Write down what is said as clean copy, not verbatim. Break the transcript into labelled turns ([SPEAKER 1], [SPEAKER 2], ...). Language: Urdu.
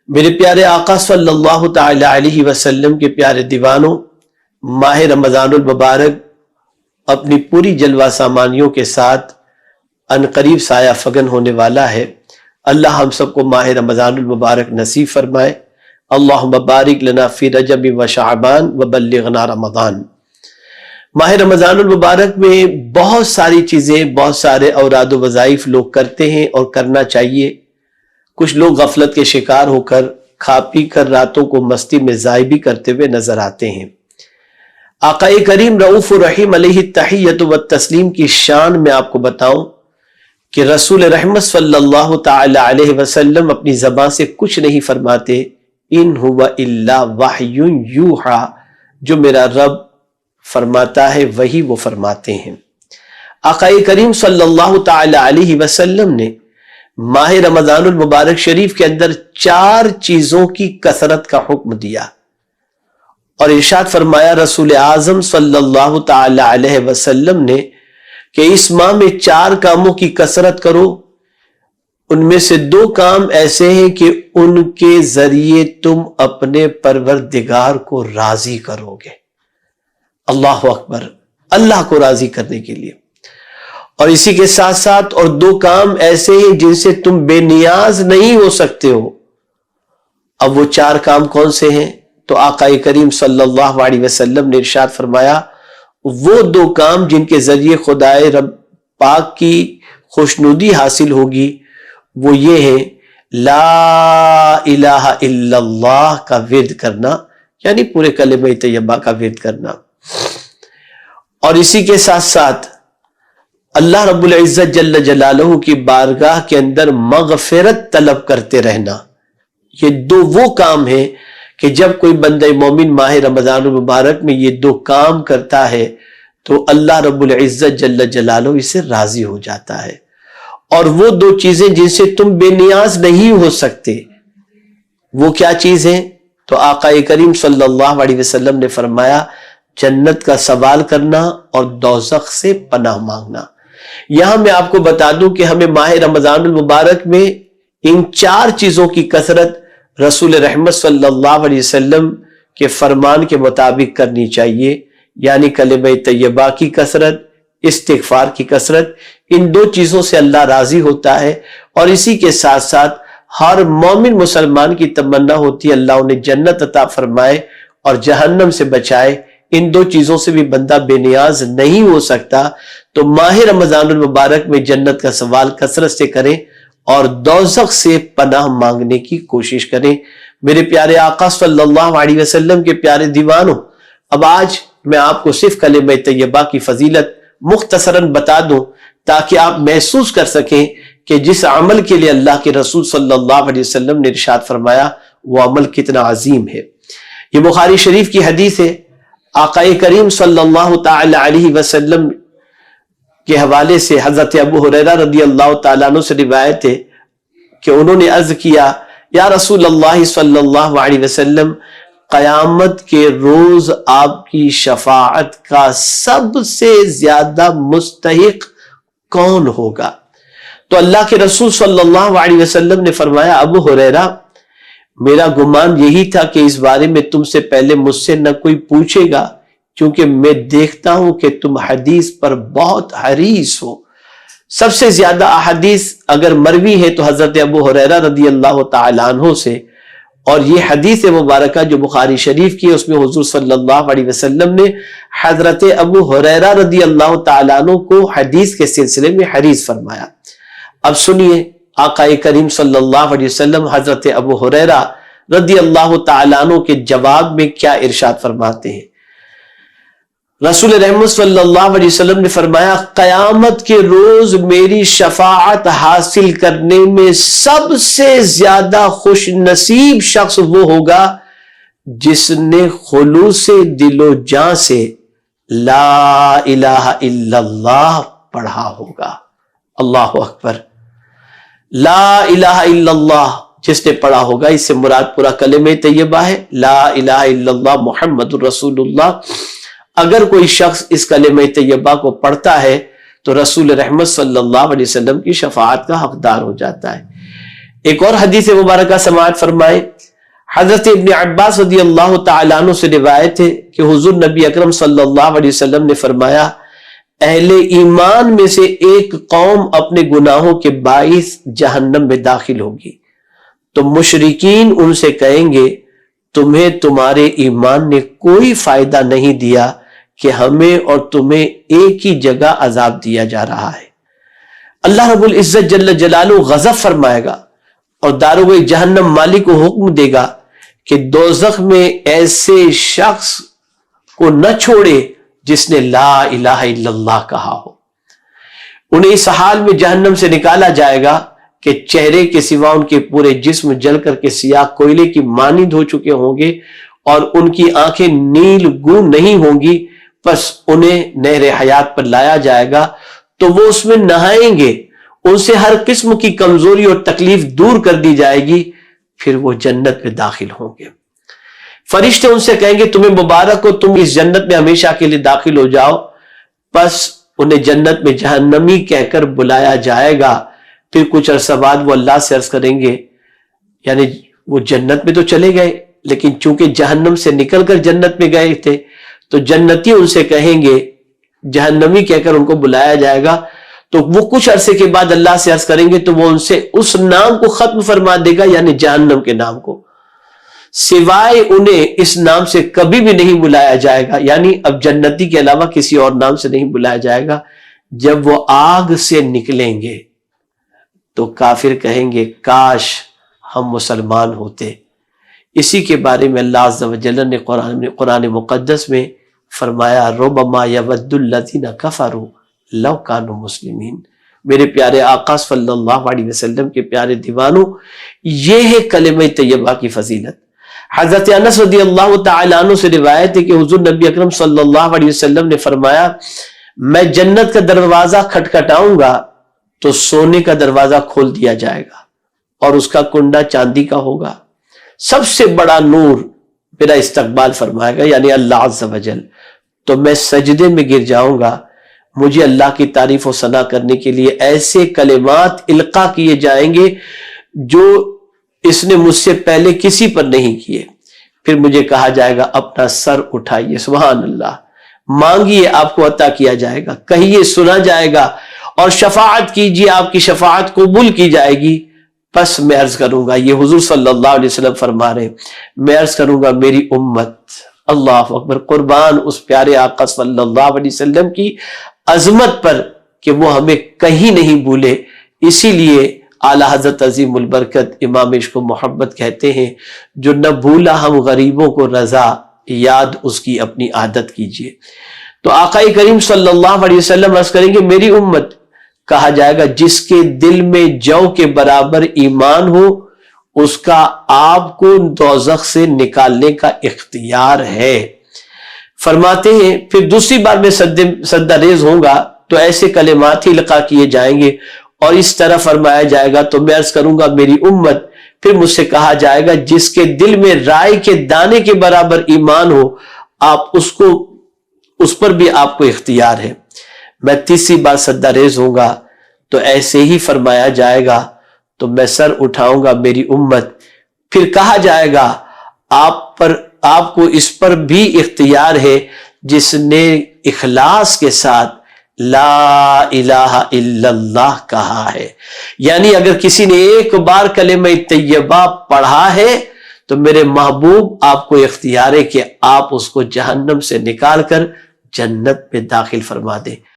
[SPEAKER 1] میرے پیارے آقا صلی اللہ تعالی علیہ وسلم کے پیارے دیوانوں، ماہ رمضان المبارک اپنی پوری جلوہ سامانیوں کے ساتھ عنقریب سایہ فگن ہونے والا ہے۔ اللہ ہم سب کو ماہ رمضان المبارک نصیب فرمائے۔ اللہم بارک لنا فی رجب و شعبان و بلغنا رمضان۔ ماہ رمضان المبارک میں بہت ساری چیزیں، بہت سارے اوراد و وظائف لوگ کرتے ہیں اور کرنا چاہیے۔ کچھ لوگ غفلت کے شکار ہو کر کھا پی کر راتوں کو مستی میں ضائع بھی کرتے ہوئے نظر آتے ہیں۔ آقا کریم رؤوف الرحیم علیہ التحیۃ والتسلیم کی شان میں آپ کو بتاؤں کہ رسول رحمت صلی اللہ تعالی علیہ وسلم اپنی زبان سے کچھ نہیں فرماتے، ان ہوا الا وحی یوحا، جو میرا رب فرماتا ہے وہی وہ فرماتے ہیں۔ آقا کریم صلی اللہ تعالی علیہ وسلم نے ماہ رمضان المبارک شریف کے اندر 4 چیزوں کی کثرت کا حکم دیا اور ارشاد فرمایا رسول اعظم صلی اللہ تعالی علیہ وسلم نے کہ اس ماہ میں 4 کاموں کی کثرت کرو، ان میں سے 2 کام ایسے ہیں کہ ان کے ذریعے تم اپنے پروردگار کو راضی کرو گے۔ اللہ اکبر، اللہ کو راضی کرنے کے لیے۔ اور اسی کے ساتھ ساتھ اور 2 کام ایسے ہیں جن سے تم بے نیاز نہیں ہو سکتے ہو۔ اب وہ 4 کام کون سے ہیں؟ تو آقا کریم صلی اللہ علیہ وسلم نے ارشاد فرمایا وہ 2 کام جن کے ذریعے خدائے رب پاک کی خوشنودی حاصل ہوگی وہ یہ ہیں، لا الہ الا اللہ کا ورد کرنا، یعنی پورے کلمہ طیبہ کا ورد کرنا، اور اسی کے ساتھ ساتھ اللہ رب العزت جل جلالہ کی بارگاہ کے اندر مغفرت طلب کرتے رہنا۔ یہ 2 وہ کام ہیں کہ جب کوئی بندہ مومن ماہ رمضان المبارک میں یہ 2 کام کرتا ہے تو اللہ رب العزت جل جلالہ اس سے راضی ہو جاتا ہے۔ اور وہ 2 چیزیں جن سے تم بے نیاز نہیں ہو سکتے، وہ کیا چیز ہیں؟ تو آقا کریم صلی اللہ علیہ وسلم نے فرمایا جنت کا سوال کرنا اور دوزخ سے پناہ مانگنا۔ یہاں میں آپ کو بتا دوں کہ ہمیں ماہ رمضان المبارک میں ان 4 چیزوں کی کثرت رسول رحمت صلی اللہ علیہ وسلم کے فرمان کے مطابق کرنی چاہیے، یعنی کلمہ طیبہ کی کثرت، استغفار کی کثرت۔ ان 2 چیزوں سے اللہ راضی ہوتا ہے، اور اسی کے ساتھ ساتھ ہر مومن مسلمان کی تمنا ہوتی ہے اللہ انہیں جنت عطا فرمائے اور جہنم سے بچائے۔ ان 2 چیزوں سے بھی بندہ بے نیاز نہیں ہو سکتا، تو ماہ رمضان المبارک میں جنت کا سوال کثرت سے کریں اور دوزخ سے پناہ مانگنے کی کوشش کریں۔ میرے پیارے آقا صلی اللہ علیہ وسلم کے پیارے دیوانوں، اب آج میں آپ کو صرف کلمہ طیبہ کی فضیلت مختصراً بتا دوں تاکہ آپ محسوس کر سکیں کہ جس عمل کے لیے اللہ کے رسول صلی اللہ علیہ وسلم نے ارشاد فرمایا وہ عمل کتنا عظیم ہے۔ یہ بخاری شریف کی حدیث ہے۔ آقا کریم صلی اللہ تعالی علیہ وسلم کے حوالے سے حضرت ابو ہریرہ رضی اللہ تعالیٰ عنہ سے روایت ہے کہ انہوں نے عرض کیا یا رسول اللہ صلی اللہ علیہ وسلم، قیامت کے روز آپ کی شفاعت کا سب سے زیادہ مستحق کون ہوگا؟ تو اللہ کے رسول صلی اللہ علیہ وسلم نے فرمایا ابو ہریرہ، میرا گمان یہی تھا کہ اس بارے میں تم سے پہلے مجھ سے نہ کوئی پوچھے گا، کیونکہ میں دیکھتا ہوں کہ تم حدیث پر بہت حریص ہو۔ سب سے زیادہ احادیث اگر مروی ہے تو حضرت ابو ہریرہ رضی اللہ تعالیٰ عنہ سے، اور یہ حدیث مبارکہ جو بخاری شریف کی ہے اس میں حضور صلی اللہ علیہ وسلم نے حضرت ابو ہریرہ رضی اللہ تعالیٰ عنہ کو حدیث کے سلسلے میں حریص فرمایا۔ اب سنیے آقا کریم صلی اللہ علیہ وسلم حضرت ابو ہریرہ رضی اللہ تعالیٰ عنہ کے جواب میں کیا ارشاد فرماتے ہیں۔ رسول رحمت صلی اللہ علیہ وسلم نے فرمایا قیامت کے روز میری شفاعت حاصل کرنے میں سب سے زیادہ خوش نصیب شخص وہ ہوگا جس نے خلوص دل و جان سے لا الہ الا اللہ پڑھا ہوگا۔ اللہ اکبر، لا الہ الا اللہ جس نے پڑھا ہوگا، اس سے مراد پورا کلمہ طیبہ ہے، لا الہ الا اللہ محمد الرسول اللہ۔ اگر کوئی شخص اس کلمہ طیبہ کو پڑھتا ہے تو رسول رحمت صلی اللہ علیہ وسلم کی شفاعت کا حقدار ہو جاتا ہے۔ ایک اور حدیث مبارکہ سماعت فرمائے، حضرت ابن عباس رضی اللہ تعالیٰ عنہ سے روایت ہے کہ حضور نبی اکرم صلی اللہ علیہ وسلم نے فرمایا، اہل ایمان میں سے ایک قوم اپنے گناہوں کے باعث جہنم میں داخل ہوگی، تو مشرکین ان سے کہیں گے تمہیں تمہارے ایمان نے کوئی فائدہ نہیں دیا کہ ہمیں اور تمہیں ایک ہی جگہ عذاب دیا جا رہا ہے۔ اللہ رب العزت جل جلالہ غضب فرمائے گا اور داروغ جہنم مالک کو حکم دے گا کہ دوزخ میں ایسے شخص کو نہ چھوڑے جس نے لا الہ الا اللہ کہا ہو۔ انہیں اس حال میں جہنم سے نکالا جائے گا کہ چہرے کے سوا ان کے پورے جسم جل کر کے سیاہ کوئلے کی مانند ہو چکے ہوں گے اور ان کی آنکھیں نیل گون نہیں ہوں گی، پس انہیں نہر حیات پر لایا جائے گا تو وہ اس میں نہائیں گے، ان سے ہر قسم کی کمزوری اور تکلیف دور کر دی جائے گی، پھر وہ جنت میں داخل ہوں گے۔ فرشتے ان سے کہیں گے تمہیں مبارک ہو، تم اس جنت میں ہمیشہ کے لیے داخل ہو جاؤ، پس انہیں جنت میں جہنمی کہہ کر بلایا جائے گا۔ پھر کچھ عرصہ بعد وہ اللہ سے عرض کریں گے، یعنی وہ جنت میں تو چلے گئے لیکن چونکہ جہنم سے نکل کر جنت میں گئے تھے تو جنتی ان سے کہیں گے، جہنمی کہہ کر ان کو بلایا جائے گا، تو وہ کچھ عرصے کے بعد اللہ سے عرض کریں گے تو وہ ان سے اس نام کو ختم فرما دے گا، یعنی جہنم کے نام کو، سوائے انہیں اس نام سے کبھی بھی نہیں بلایا جائے گا، یعنی اب جنتی کے علاوہ کسی اور نام سے نہیں بلایا جائے گا۔ جب وہ آگ سے نکلیں گے تو کافر کہیں گے کاش ہم مسلمان ہوتے۔ اسی کے بارے میں اللہ عز و جل نے قرآن مقدس میں فرمایا، ربما یود الذین کفروا لو کانوا مسلمین۔ میرے پیارے آقا صلی اللہ علیہ وسلم کے پیارے دیوانوں، یہ ہے کلمہ طیبہ کی فضیلت۔ حضرت انس رضی اللہ تعالیٰ عنہ سے روایت ہے کہ حضور نبی اکرم صلی اللہ علیہ وسلم نے فرمایا، میں جنت کا دروازہ کھٹکھٹاؤں گا تو سونے کا دروازہ کھول دیا جائے گا اور اس کا کنڈا چاندی کا ہوگا، سب سے بڑا نور میرا استقبال فرمائے گا، یعنی اللہ عز و جل، تو میں سجدے میں گر جاؤں گا، مجھے اللہ کی تعریف و ثنا کرنے کے لیے ایسے کلمات القا کیے جائیں گے جو اس نے مجھ سے پہلے کسی پر نہیں کیے۔ پھر مجھے کہا جائے گا اپنا سر اٹھائیے، سبحان اللہ، مانگیے آپ کو عطا کیا جائے گا، کہیے سنا جائے گا، اور شفاعت کیجیے آپ کی شفاعت قبول کی جائے گی۔ پس میں عرض کروں گا، یہ حضور صلی اللہ علیہ وسلم فرما رہے، میں عرض کروں گا میری امت، اللہ اکبر، قربان اس پیارے آقا صلی اللہ علیہ وسلم کی عظمت پر کہ وہ ہمیں کہیں نہیں بھولے۔ اسی لیے اعلیٰ حضرت عظیم البرکت امام عشق و محبت کہتے ہیں، جو نہ بھولا ہم غریبوں کو رضا، یاد اس کی اپنی عادت کیجیے۔ تو آقا کریم صلی اللہ علیہ وسلم عرض کریں گے میری امت، کہا جائے گا جس کے دل میں جو کے برابر ایمان ہو اس کا آپ کو دوزخ سے نکالنے کا اختیار ہے۔ فرماتے ہیں پھر دوسری بار میں سجدہ ریز ہوں گا تو ایسے کلمات ہی القا کیے جائیں گے اور اس طرح فرمایا جائے گا تو میں عرض کروں گا میری امت، پھر مجھ سے کہا جائے گا جس کے دل میں رائے کے دانے کے برابر ایمان ہو آپ اس پر بھی آپ کو اختیار ہے۔ میں تیسری بار سجدہ ریز ہوں گا تو ایسے ہی فرمایا جائے گا تو میں سر اٹھاؤں گا میری امت، پھر کہا جائے گا آپ کو اس پر بھی اختیار ہے جس نے اخلاص کے ساتھ لا الہ الا اللہ کہا ہے، یعنی اگر کسی نے ایک بار کلمہ طیبہ پڑھا ہے تو میرے محبوب آپ کو اختیار ہے کہ آپ اس کو جہنم سے نکال کر جنت میں داخل فرما دیں۔